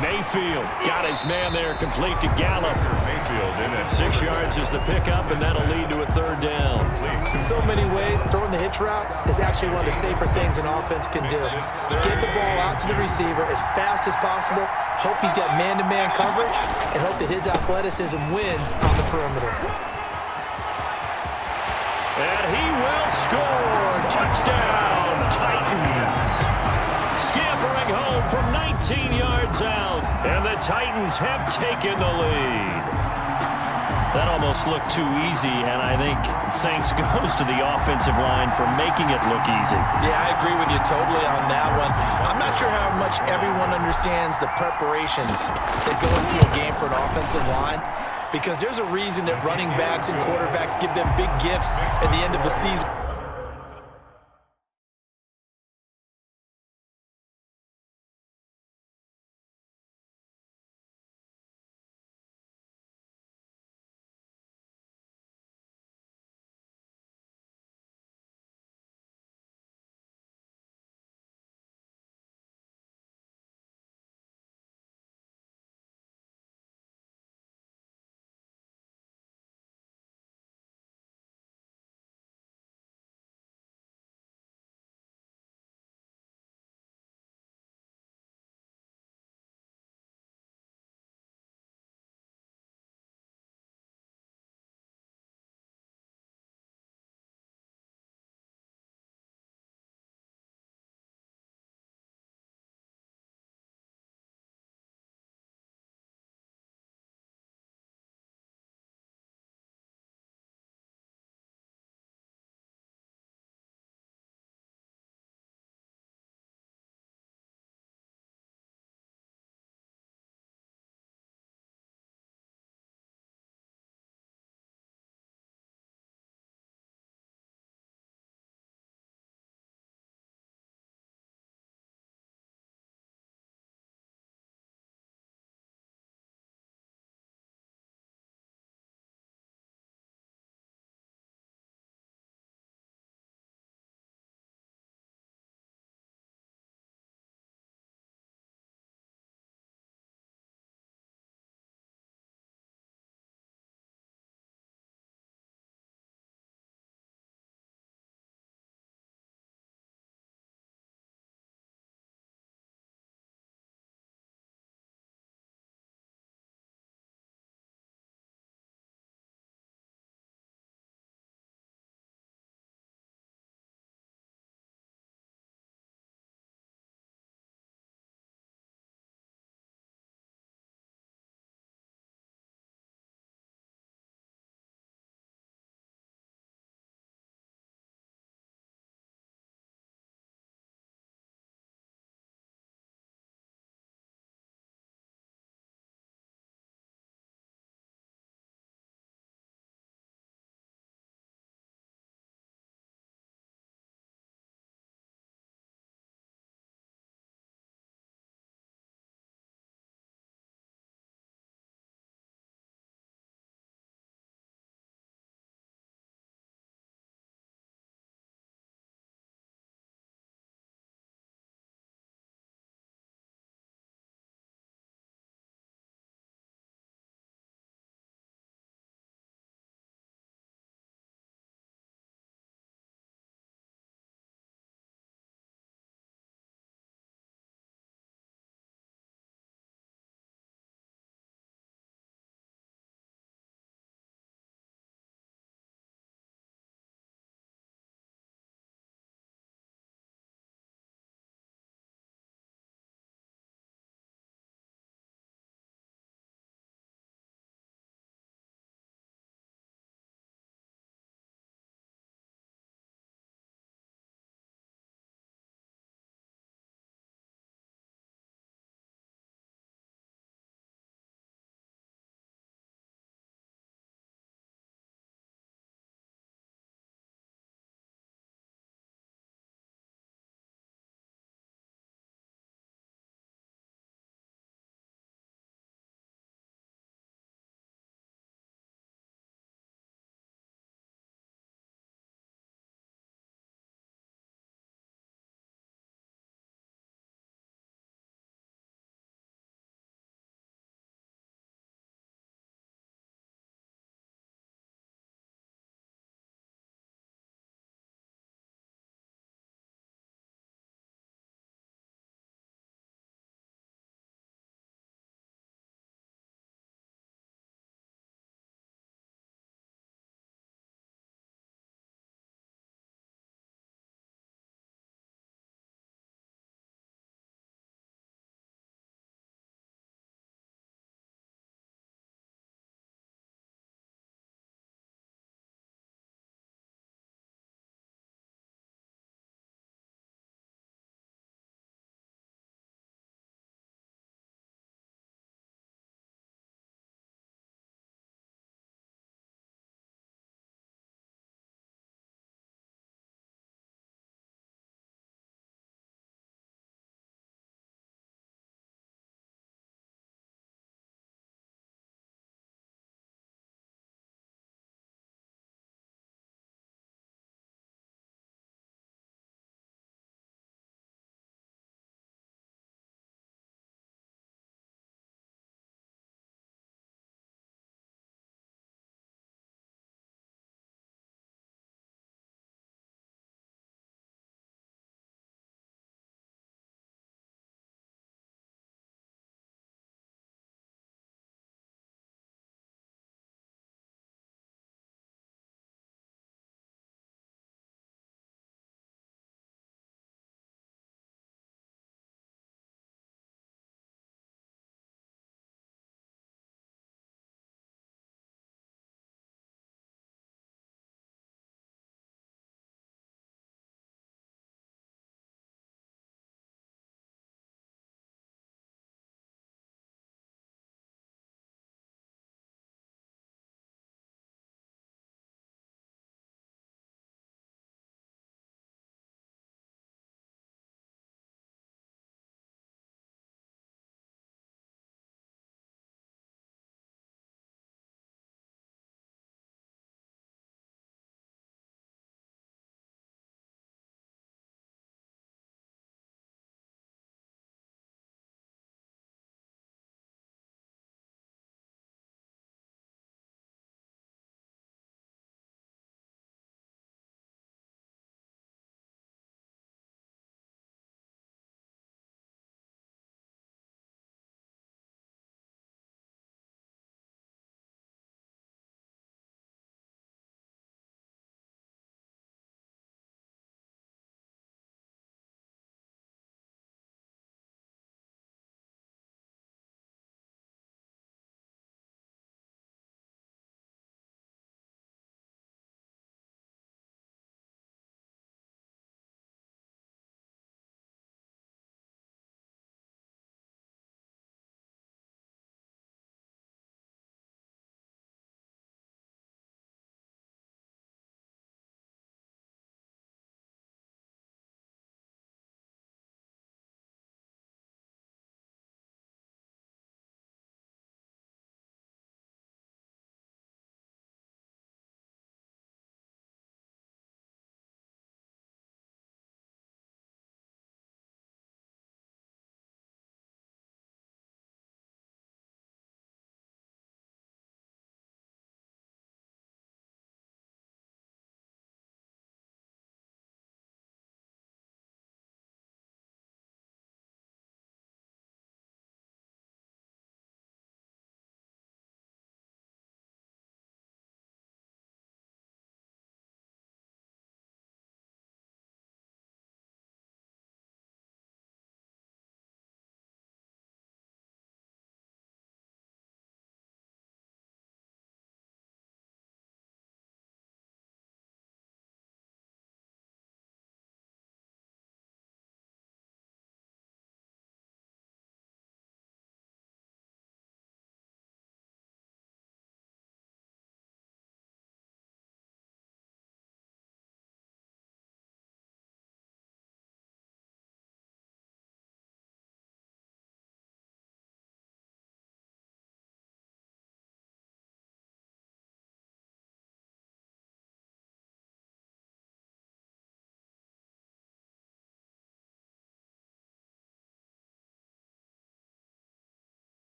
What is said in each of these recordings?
Mayfield got his man there, complete to Gallup. 6 yards is the pickup, and that'll lead to a third down. In so many ways, throwing the hitch route is actually one of the safer things an offense can do. Get the ball out to the receiver as fast as possible, hope he's got man-to-man coverage, and hope that his athleticism wins on the perimeter. And he will score. Touchdown, Titans. Scampering home from 19 yards out, and the Titans have taken the lead. That almost looked too easy, and I think thanks goes to the offensive line for making it look easy. Yeah, I agree with you totally on that one. I'm not sure how much everyone understands the preparations that go into a game for an offensive line, because there's a reason that running backs and quarterbacks give them big gifts at the end of the season.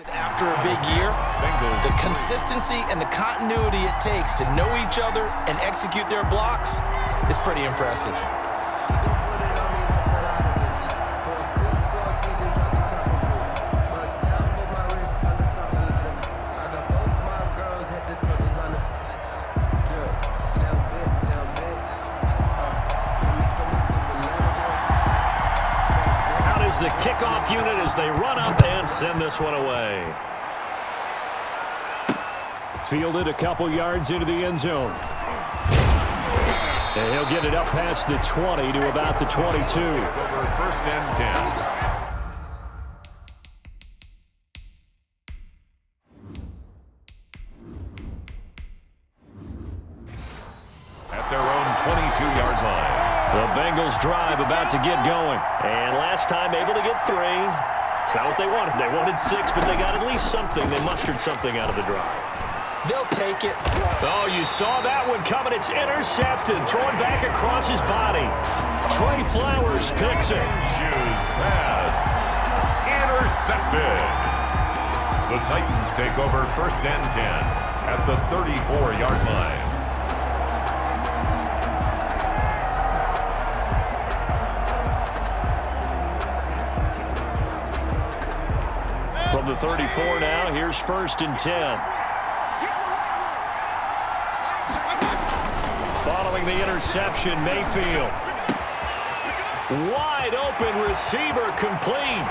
After a big year, the consistency and the continuity it takes to know each other and execute their blocks is pretty impressive. The kickoff unit as they run up and send this one away. Fielded a couple yards into the end zone. And he'll get it up past the 20 to about the 22. Over 1st and 10. At their own 22-yard line. The Bengals drive about to get going. And last time able to get 3. It's not what they wanted. They wanted 6, but they got at least something. They mustered something out of the drive. They'll take it. Oh, you saw that one coming. It's intercepted. Thrown back across his body. Trey Flowers picks it. Shoes pass. Intercepted. The Titans take over 1st and 10 at the 34-yard line. From the 34 now, here's 1st and 10. Following the interception, Mayfield. Wide open receiver complete.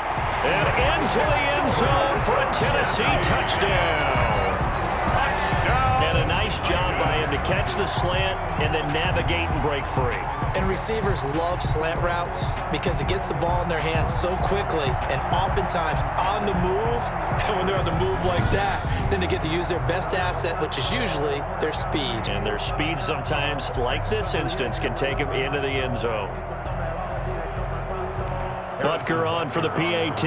And into the end zone for a Tennessee touchdown. And a nice job by him to catch the slant and then navigate and break free. And receivers love slant routes because it gets the ball in their hands so quickly and oftentimes on the move. And when they're on the move like that, then they get to use their best asset, which is usually their speed. And their speed sometimes, like this instance, can take them into the end zone. Butker on for the PAT.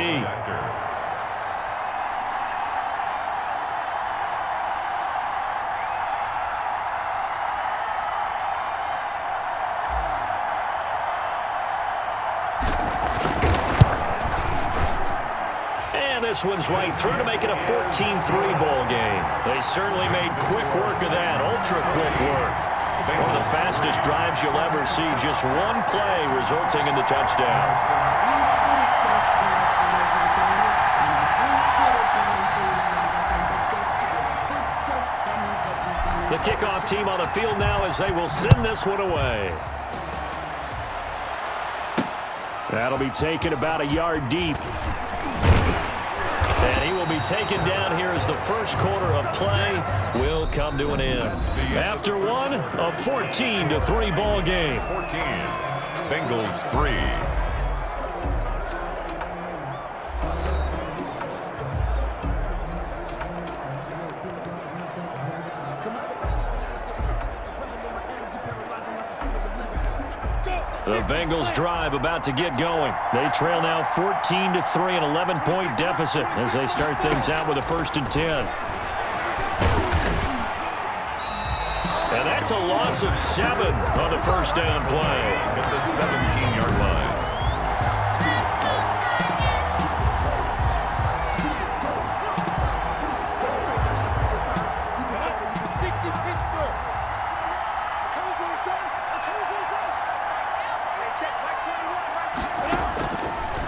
This one's right through to make it a 14-3 ball game. They certainly made quick work of that, ultra quick work. One of the fastest drives you'll ever see, just one play resulting in the touchdown. The kickoff team on the field now as they will send this one away. That'll be taken about a yard deep. And he will be taken down here as the first quarter of play will come to an end. After one, a 14-3 ball game. 14, Bengals 3. The Bengals drive about to get going. They trail now 14-3, an 11-point deficit as they start things out with a 1st and 10. And that's a loss of 7 on the first down play. At the 17-yard line.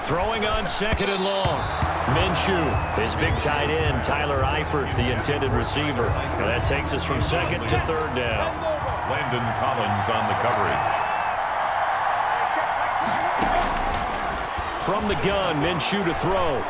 Throwing on 2nd and long. Minshew, his big tight end, Tyler Eifert, the intended receiver. And that takes us from 2nd to 3rd down. Landon Collins on the coverage. From the gun, Minshew to throw.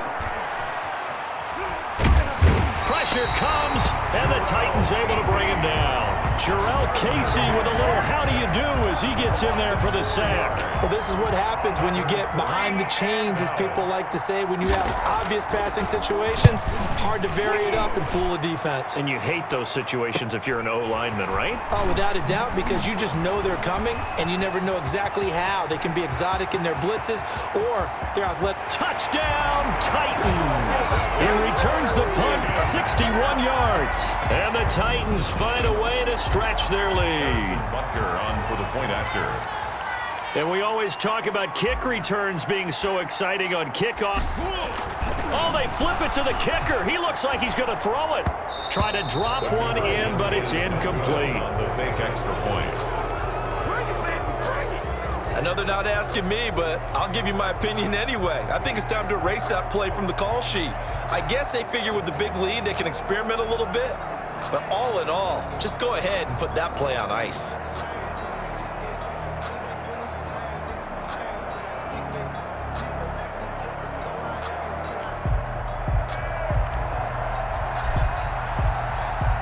Pressure comes, and the Titans able to bring him down. Jarrell Casey with a little how do you do as he gets in there for the sack. Well, this is what happens when you get behind the chains, as people like to say. When you have obvious passing situations, hard to vary it up and fool a defense. And you hate those situations if you're an O-lineman, right? Oh, without a doubt, because you just know they're coming, and you never know exactly how. They can be exotic in their blitzes, or they're athletic. Touchdown, Titans! He returns the punt 61 yards. And the Titans find a way to stretch their lead. Butker on for the point after. And we always talk about kick returns being so exciting on kickoff. Oh, they flip it to the kicker. He looks like he's going to throw it. Try to drop one in, but it's incomplete. The fake extra point. Another not asking me, but I'll give you my opinion anyway. I think it's time to erase that play from the call sheet. I guess they figure with the big lead they can experiment a little bit. But all in all, just go ahead and put that play on ice.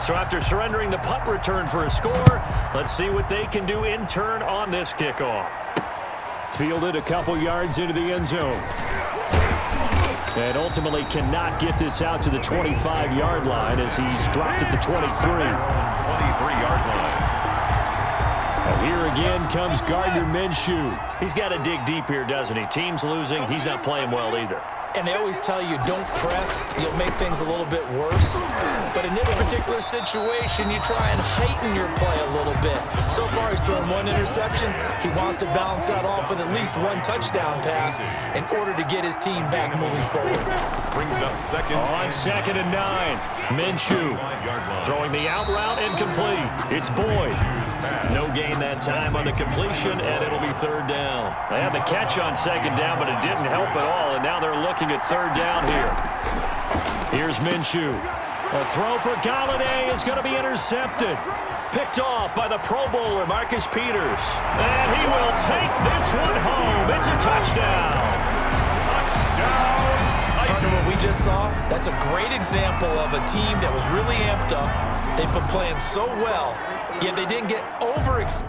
So after surrendering the punt return for a score, let's see what they can do in turn on this kickoff. Fielded a couple yards into the end zone. And ultimately cannot get this out to the 25-yard line as he's dropped at the 23. 23-yard line. And here again comes Gardner Minshew. He's got to dig deep here, doesn't he? Team's losing. He's not playing well either. And they always tell you, don't press. You'll make things a little bit worse. But in this particular situation, you try and heighten your play a little bit. So far, he's thrown one interception. He wants to balance that off with at least one touchdown pass in order to get his team back moving forward. Brings up second. On 2nd and 9, Minshew throwing the out route incomplete. It's Boyd. No gain that time on the completion, and it'll be 3rd down. They had the catch on 2nd down, but it didn't help at all, and now they're looking at 3rd down here. Here's Minshew. A throw for Galladay is going to be intercepted. Picked off by the Pro Bowler, Marcus Peters. And he will take this one home. It's a touchdown. Partner, what we just saw, that's a great example of a team that was really amped up. They've been playing so well, yet they didn't get overexcited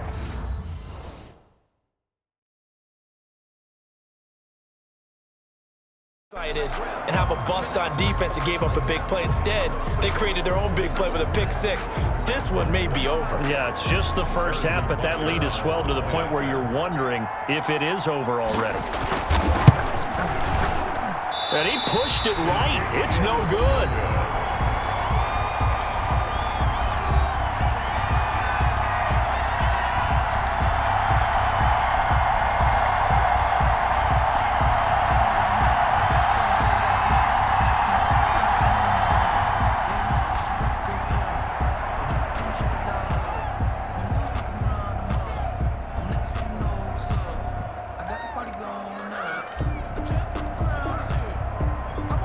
and have a bust on defense and gave up a big play. Instead, they created their own big play with a pick six. This one may be over. Yeah, it's just the first half, but that lead has swelled to the point where you're wondering if it is over already. And he pushed it right. It's no good.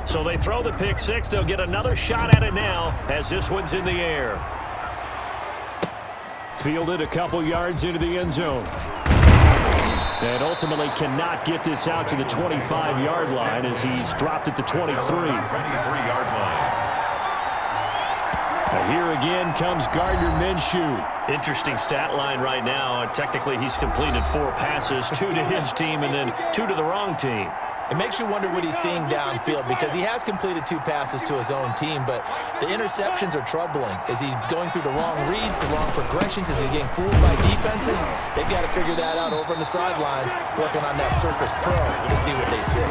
So they throw the pick six. They'll get another shot at it now as this one's in the air. Fielded a couple yards into the end zone. And ultimately cannot get this out to the 25-yard line as he's dropped at the 23. 23-yard line. And here again comes Gardner Minshew. Interesting stat line right now. Technically, he's completed 4 passes, 2 to his team and then 2 to the wrong team. It makes you wonder what he's seeing downfield because he has completed 2 passes to his own team, but the interceptions are troubling. Is he going through the wrong reads, the wrong progressions? Is he getting fooled by defenses? They've got to figure that out over on the sidelines, working on that Surface Pro to see what they see.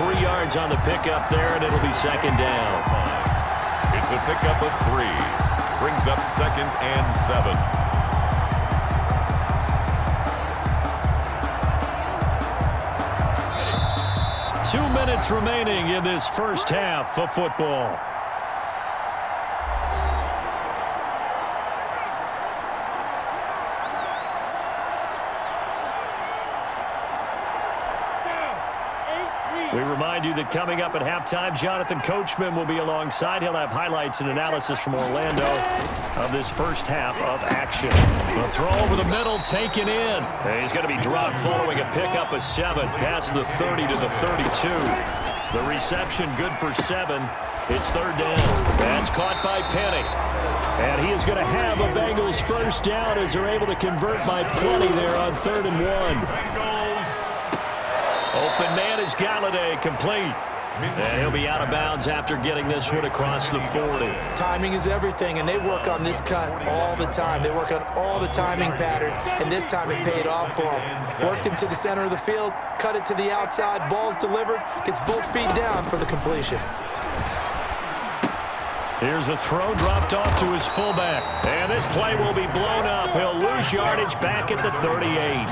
3 yards on the pickup there, and it'll be 2nd down. It's a pickup of 3. Brings up 2nd and 7. 2 minutes remaining in this first half of football. We remind you that coming up at halftime, Jonathan Coachman will be alongside. He'll have highlights and analysis from Orlando of this first half of action. The throw over the middle taken in. And he's going to be dropped following a pickup of 7 past the 30 to the 32. The reception good for 7. It's 3rd down. That's caught by Penny. And he is going to have a Bengals first down as they're able to convert by plenty there on 3rd and 1. Open man is Galladay, complete. And he'll be out of bounds after getting this one across the 40. Timing is everything, and they work on this cut all the time. They work on all the timing patterns, and this time it paid off for him. Worked him to the center of the field, cut it to the outside, ball's delivered, gets both feet down for the completion. Here's a throw dropped off to his fullback. And this play will be blown up. He'll lose yardage back at the 38.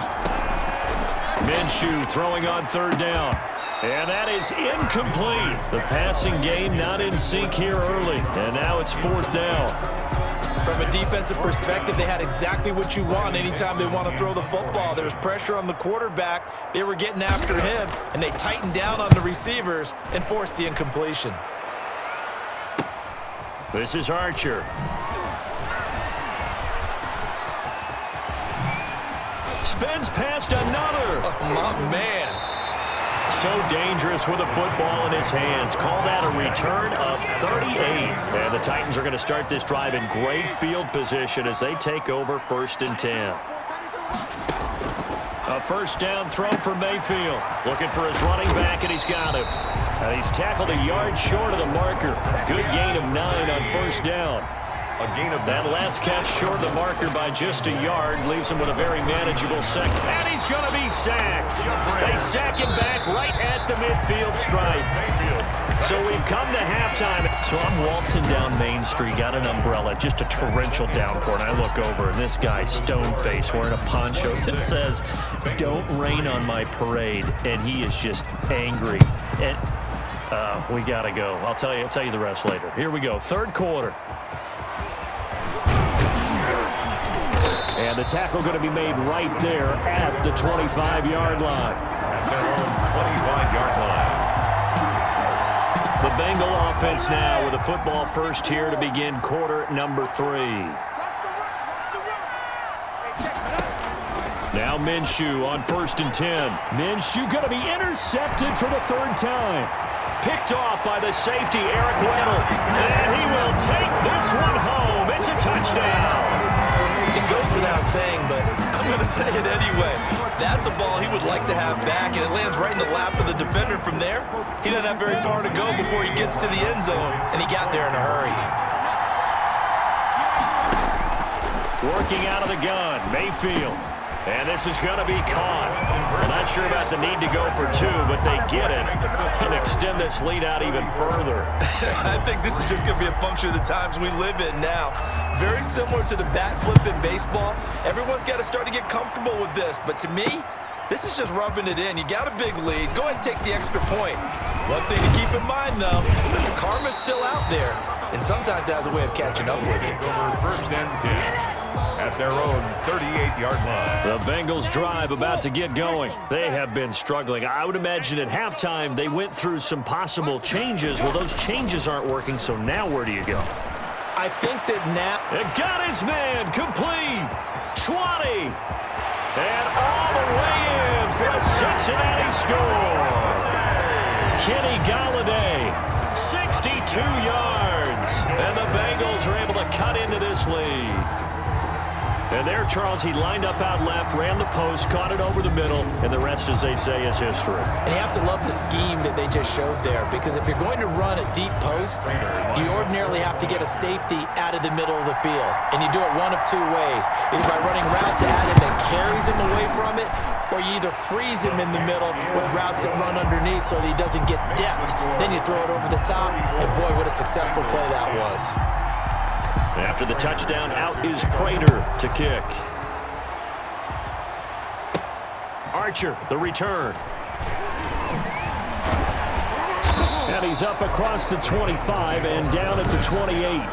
Minshew throwing on third down. And that is incomplete. The passing game not in sync here early. And now it's fourth down. From a defensive perspective, they had exactly what you want anytime they want to throw the football. There was pressure on the quarterback. They were getting after him, and they tightened down on the receivers and forced the incompletion. This is Archer. Spins past another. Oh, my man. So dangerous with a football in his hands. Call that a return of 38. And the Titans are going to start this drive in great field position as they take over 1st and 10. A first down throw for Mayfield. Looking for his running back, and he's got him. And he's tackled a yard short of the marker. Good gain of 9 on 1st down. A gain of that last catch short of the marker by just a yard leaves him with a very manageable second. And he's going to be sacked. They sack him back right at the midfield stripe. So we've come to halftime. So I'm waltzing down Main Street, got an umbrella, just a torrential downpour, and I look over, and this guy, stone-faced, wearing a poncho that says, "Don't rain on my parade," and he is just angry. And we got to go. I'll tell you the rest later. Here we go, third quarter. And the tackle going to be made right there at the 25-yard line. At their own 25-yard line. The Bengal offense now with a football first here to begin quarter number 3. Now Minshew on 1st and 10. Minshew going to be intercepted for the 3rd time. Picked off by the safety, Eric Weddle. And he will take this one home. It's a touchdown. It goes without saying, but I'm going to say it anyway. That's a ball he would like to have back, and it lands right in the lap of the defender from there. He doesn't have very far to go before he gets to the end zone, and he got there in a hurry. Working out of the gun, Mayfield. And this is going to be caught. I'm not sure about the need to go for 2, but they get it and extend this lead out even further. I think this is just going to be a function of the times we live in now. Very similar to the bat flip in baseball. Everyone's got to start to get comfortable with this. But to me, this is just rubbing it in. You got a big lead. Go ahead and take the extra point. One thing to keep in mind, though, karma's still out there. And sometimes it has a way of catching up with you. Over 1st and 10. At their own 38-yard line. The Bengals drive about to get going. They have been struggling. I would imagine at halftime they went through some possible changes. Well, those changes aren't working, so now where do you go? I think that now... It got his man complete. 20. And all the way in for a Cincinnati score. Kenny Galladay, 62 yards. And the Bengals are able to cut into this lead. And there, Charles, he lined up out left, ran the post, caught it over the middle, and the rest, as they say, is history. And you have to love the scheme that they just showed there, because if you're going to run a deep post, you ordinarily have to get a safety out of the middle of the field. And you do it one of 2 ways. Either by running routes at him that carries him away from it, or you either freeze him in the middle with routes that run underneath so that he doesn't get depth. Then you throw it over the top, and boy, what a successful play that was. After the touchdown, out is Prater to kick. Archer, the return. And he's up across the 25 and down at the 28.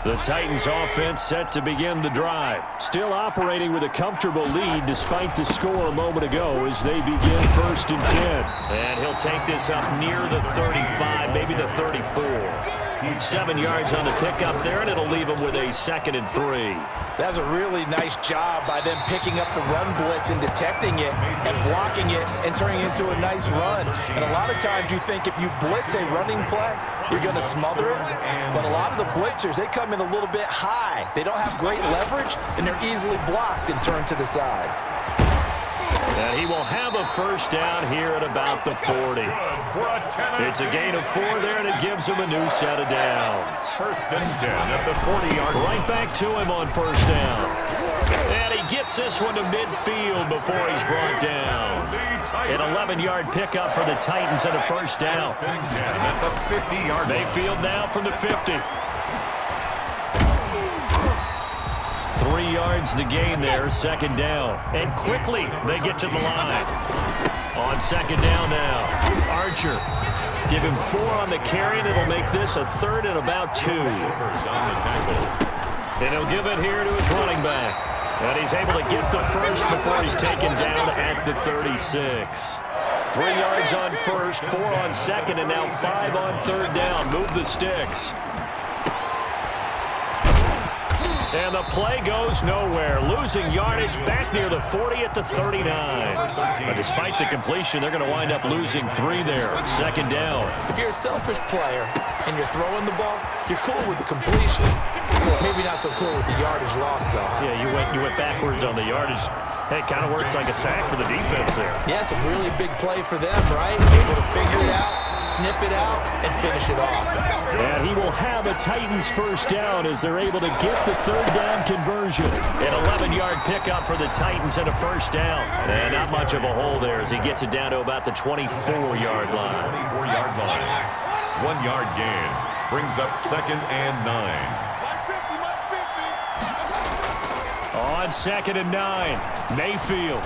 The Titans offense set to begin the drive. Still operating with a comfortable lead despite the score a moment ago as they begin 1st and 10. And he'll take this up near the 35, maybe the 34. 7 yards on the pickup there, and it'll leave him with a 2nd and 3. That's a really nice job by them picking up the run blitz and detecting it and blocking it and turning it into a nice run. And a lot of times you think if you blitz a running play, you're going to smother it. But a lot of the blitzers, they come in a little bit high. They don't have great leverage, and they're easily blocked and turned to the side. And he will have a first down here at about the 40. It's a gain of 4 there, and it gives him a new set of downs. 1st and 10 at the 40-yard line. Right back to him on first down. And he gets this one to midfield before he's brought down. An 11-yard pickup for the Titans and a first down. At the 50-yard line. Mayfield now from the 50. 3 3 yards the gain there, second down. And quickly they get to the line. On second down now, Archer. Give him 4 on the carry, and it'll make this a 3rd and about 2. And he'll give it here to his running back. And he's able to get the first before he's taken down at the 36. 3 yards on first, 4 on second, and now 5 on third down. Move the sticks. And the play goes nowhere. Losing yardage back near the 40 at the 39. But despite the completion, they're going to wind up losing 3 there. Second down. If you're a selfish player and you're throwing the ball, you're cool with the completion. Maybe not so cool with the yardage loss, though. Yeah, you went backwards on the yardage. Hey, it kind of works like a sack for the defense there. Yeah, it's a really big play for them, right? Able to figure it out, sniff it out, and finish it off. And he will have a Titans first down as they're able to get the third down conversion. An 11-yard pickup for the Titans and a first down. And not much of a hole there as he gets it down to about the 24-yard line. 24-yard line. 1 yard gain. Brings up 2nd and 9. On 2nd and 9, Mayfield.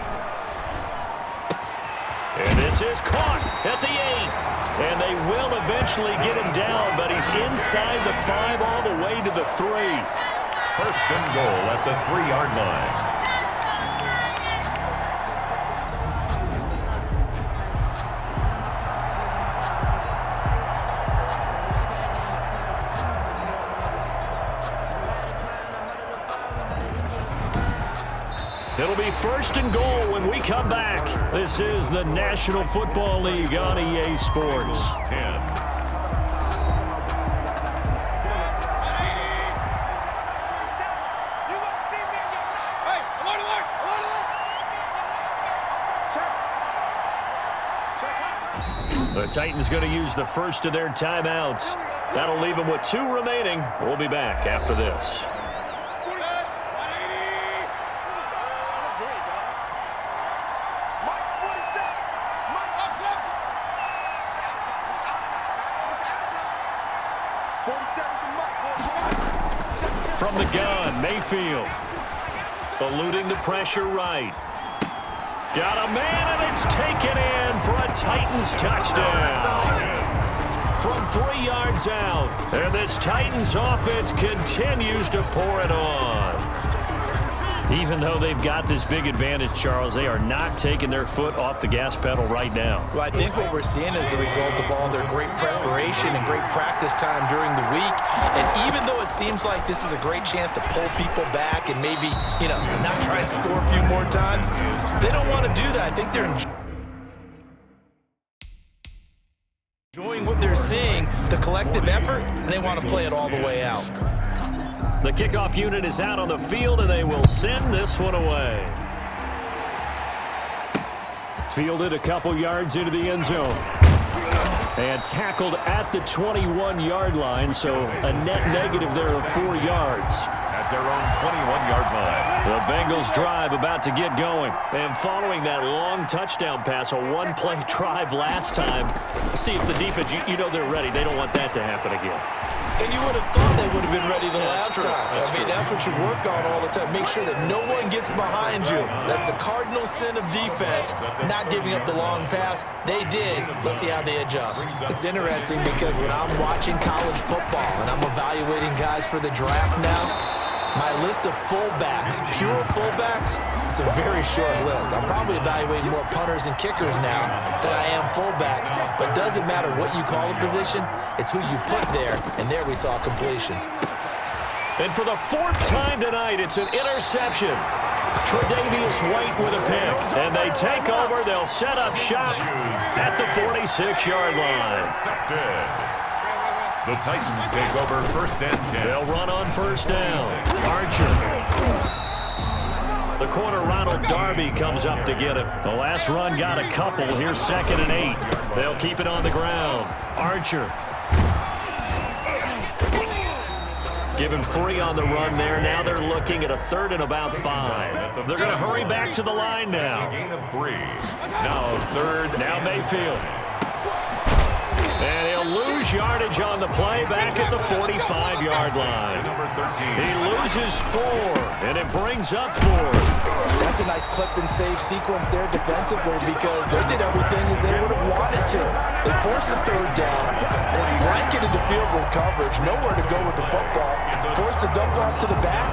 And this is caught at the 8. And they will eventually get him down, but he's inside the 5 all the way to the 3. First and goal at the 3-yard line. It'll be first and goal when we come back. This is the National Football League on EA Sports. 10. The Titans going to use the first of their timeouts. That'll leave them with 2 remaining. We'll be back after this. From the gun, Mayfield. Eluding the pressure right. Got a man, and it's taken in for a Titans touchdown. From 3 yards out. And this Titans offense continues to pour it on. Even though they've got this big advantage, Charles, they are not taking their foot off the gas pedal right now. Well, I think what we're seeing is the result of all their great preparation and great practice time during the week. And even though it seems like this is a great chance to pull people back and maybe, not try and score a few more times, they don't want to do that. I think they're enjoying what they're seeing, the collective effort, and they want to play it all the way out. The kickoff unit is out on the field, and they will send this one away. Fielded a couple yards into the end zone. And tackled at the 21-yard line, so a net negative there of 4 yards. At their own 21-yard line. The Bengals drive about to get going. And following that long touchdown pass, a 1-play drive last time, see if the defense, they're ready. They don't want that to happen again. And you would have thought they would have been ready the last time. That's what you work on all the time. Make sure that no one gets behind you. That's the cardinal sin of defense, not giving up the long pass. They did. Let's see how they adjust. It's interesting because when I'm watching college football and I'm evaluating guys for the draft now, my list of fullbacks, pure fullbacks, it's a very short list. I'm probably evaluating more punters and kickers now than I am fullbacks. But doesn't matter what you call a position, it's who you put there. And there we saw completion. And for the 4th time tonight, it's an interception. Tre'Davious White with a pick. And they take over. They'll set up shop at the 46-yard line. The Titans take over first and 10. They'll run on first down. Archer. The corner, Ronald Darby, comes up to get it. The last run got a couple. Here's 2nd and 8. They'll keep it on the ground. Archer. Give him 3 on the run there. Now they're looking at a 3rd and about 5. They're going to hurry back to the line now. Gain of 3. Now 3rd. Now Mayfield. And he'll lose yardage on the play back at the 45-yard line. He loses 4, and it brings up 4. That's a nice clip and save sequence there defensively because they did everything as they would have wanted to. They forced the third down, blanketed the field with coverage, nowhere to go with the football, forced the dump off to the back,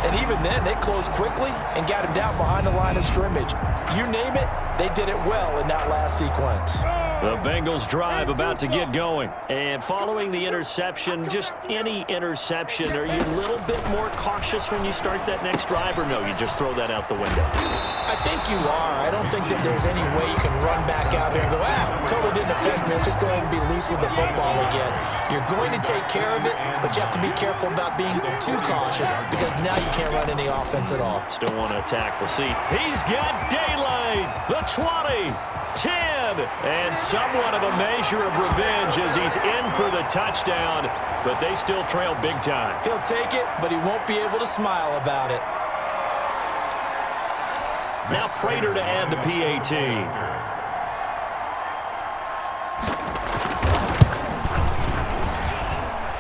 and even then they closed quickly and got him down behind the line of scrimmage. You name it, they did it well in that last sequence. The Bengals drive about to get going. And following the interception, just any interception, are you a little bit more cautious when you start that next drive, or no, you just throw that out the window? I think you are. I don't think that there's any way you can run back out there and go, totally didn't affect me. Let's just go ahead and be loose with the football again. You're going to take care of it, but you have to be careful about being too cautious because now you can't run any offense at all. Still want to attack. We'll see. He's got daylight. The 20. 10, and somewhat of a measure of revenge as he's in for the touchdown, but they still trail big time. He'll take it, but he won't be able to smile about it. Now Prater to add the PAT.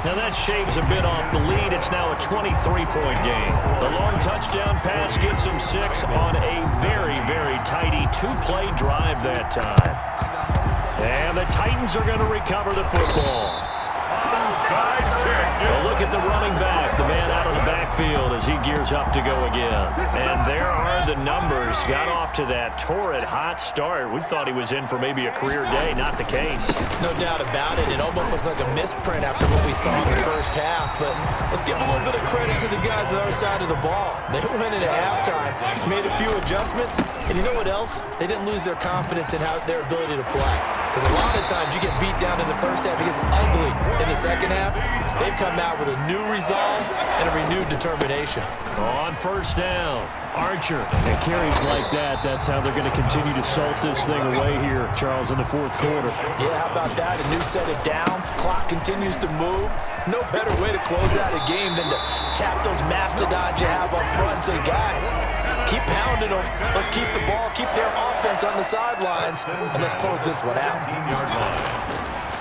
Now that shaves a bit off the lead. It's now a 23-point game. The long touchdown pass gets him 6 on a very, very tidy 2-play drive that time. And the Titans are going to recover the football. Well, look at the running back, the man out of the backfield as he gears up to go again. And there are the numbers. Got off to that torrid hot start. We thought he was in for maybe a career day. Not the case. No doubt about it. It almost looks like a misprint after what we saw in the first half. But let's give a little bit of credit to the guys on the other side of the ball. They went in at halftime, made a few adjustments, and you know what else? They didn't lose their confidence in their ability to play. Because a lot of times you get beat down in the first half, it gets ugly in the second half. They've come out with a new resolve and a renewed determination. On first down, Archer. And carries like that, that's how they're going to continue to salt this thing away here, Charles, in the fourth quarter. Yeah, how about that? A new set of downs. Clock continues to move. No better way to close out a game than to tap those mastodons you have up front and say, guys, keep pounding them. Let's keep the ball, keep their offense on the sidelines, and let's close this one out.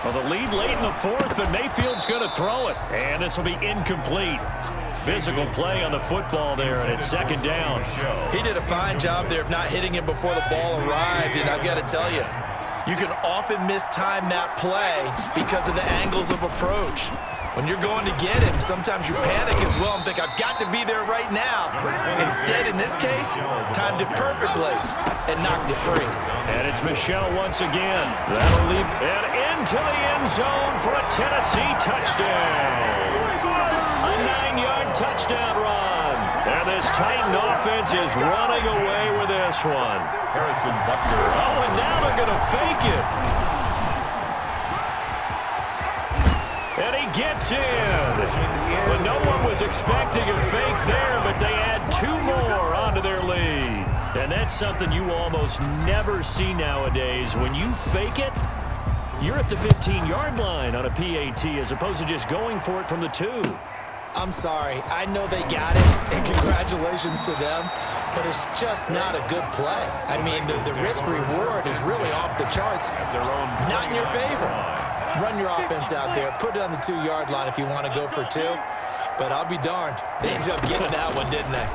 Well, the lead late in the fourth, but Mayfield's going to throw it. And this will be incomplete. Physical play on the football there, and it's second down. He did a fine job there of not hitting him before the ball arrived, and I've got to tell you, you can often mistime that play because of the angles of approach. When you're going to get him, sometimes you panic as well and think, I've got to be there right now. Instead, in this case, timed it perfectly and knocked it free. And it's Michel once again. That'll lead and into the end zone for a Tennessee touchdown. A 9-yard touchdown run. And this Titan offense is running away with this one. Harrison Butker. Oh, and now they're going to fake it. And he gets in. Well, no one was expecting a fake there, but they add 2 more onto their lead. And that's something you almost never see nowadays. When you fake it, you're at the 15-yard line on a PAT as opposed to just going for it from the 2. I'm sorry. I know they got it, and congratulations to them, but it's just not a good play. I mean, the risk-reward is really off the charts. Not in your favor. Run your offense out there. Put it on the 2-yard line if you want to go for 2. But I'll be darned. They ended up getting that one, didn't they?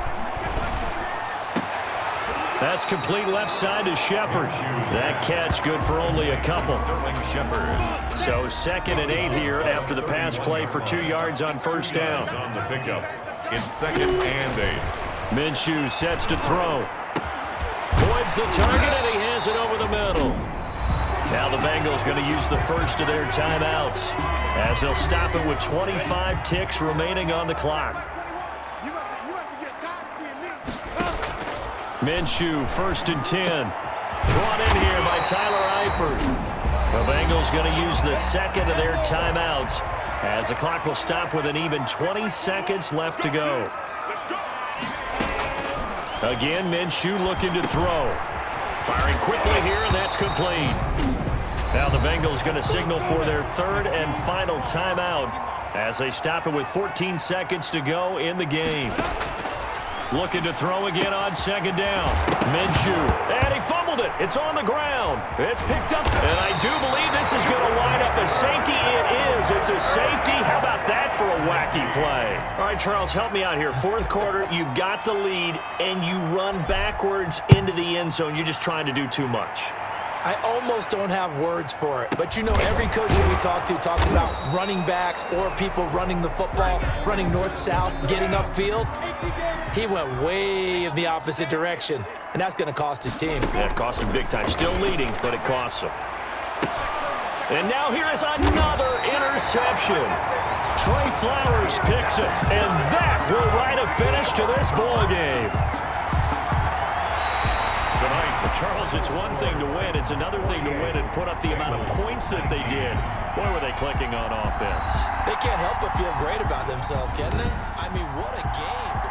That's complete left side to Shepard. That catch good for only a couple. So 2nd and 8 here after the pass play for 2 yards on first down. On the pickup, it's 2nd and 8. Minshew sets to throw. Voids the target, and he has it over the middle. Now the Bengals going to use the first of their timeouts as they'll stop it with 25 ticks remaining on the clock. Minshew, 1st and 10. Brought in here by Tyler Eifert. The Bengals going to use the second of their timeouts as the clock will stop with an even 20 seconds left to go. Again, Minshew looking to throw. Firing quickly here, and that's complete. Now the Bengals going to signal for their 3rd and final timeout as they stop it with 14 seconds to go in the game. Looking to throw again on second down. Minshew. And he fumbled it. It's on the ground. It's picked up. And I do believe this is going to line up a safety. It is. It's a safety. How about that for a wacky play? All right, Charles, help me out here. Fourth quarter, you've got the lead, and you run backwards into the end zone. You're just trying to do too much. I almost don't have words for it. But, you know, every coach that we talk to talks about running backs or people running the football, running north-south, getting upfield. He went way in the opposite direction, and that's going to cost his team. Yeah, it cost him big time. Still leading, but it costs him. And now here is another interception. Trey Flowers picks it, and that will write a finish to this ball game. Charles, it's one thing to win. It's another thing to win and put up the amount of points that they did. Boy, were they clicking on offense. They can't help but feel great about themselves, can they? I mean, what a game.